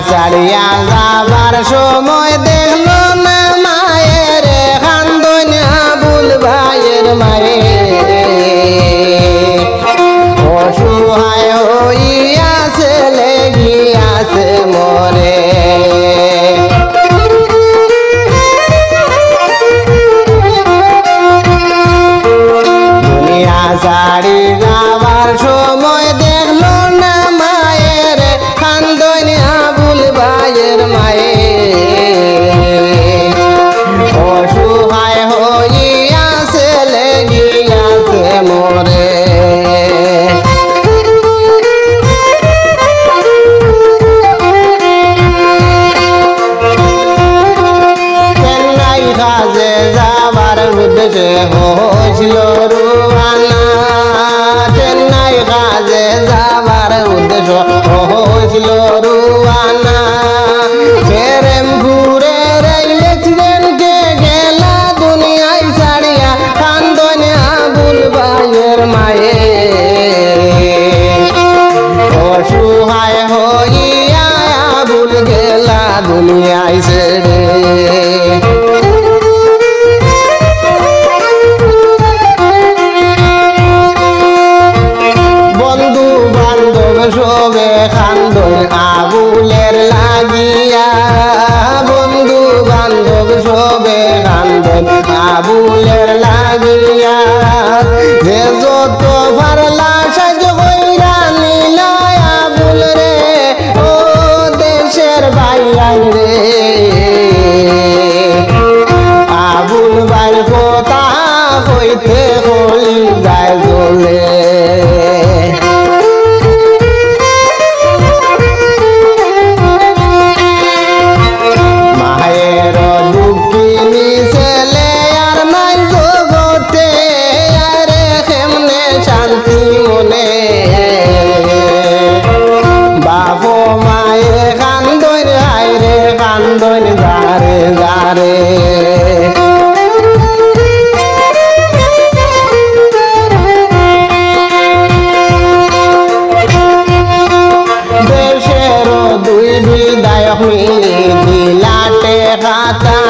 ছাড়িয়া যাবার সময় দেখলো না মায়ের কান্দনা বুল ভাইয়ের মায়ের অসহায় হইয়াছে লেগিয়াছে মরে দুনিয়া ছাড়ি যাবার সময় দেখলো না মায়ের কান্দনা বুল ভাইয়ের মায়ের অসহায় হইয়াছে লেগিয়াছে মরে চেন্নাই কাজে যাবার উদ্দেশ্যে হয়েছিল রুয়ানা চেন্নাই কাজে যাবার উদ্দেশ্য হয়েছিল রুয়ানা প্রেম ঘুরে রেলেছিলেনকে গেলা দুনিয়ায় ছাড়িয়া কান্দনা বুল ভাইয়ের মায়ের অসহায় হইয়া বুল গেলা দুনিয়ায় ছেড়ে বন্ধু বান্ধব সবে কান্দন আবুলের লাগিয়া বন্ধু বান্ধব সবে কান্দন আবুলের লাগিয়া যে যত পারলা সাজ কইরা নিলা আবুল রে ও দেশের বাইরাই রে আবুল ভাই কথা কইতে কলি যায় জ্বলে মায়ের দুঃখিনী ছেলে আর নাই জগতে আরে কেমনে শান্তি মনে বাপ মায়ে কান্দন আইরে কান্দন যারে যারে দেশের দুই বিধায়ক মিলি দিলাটে খাতা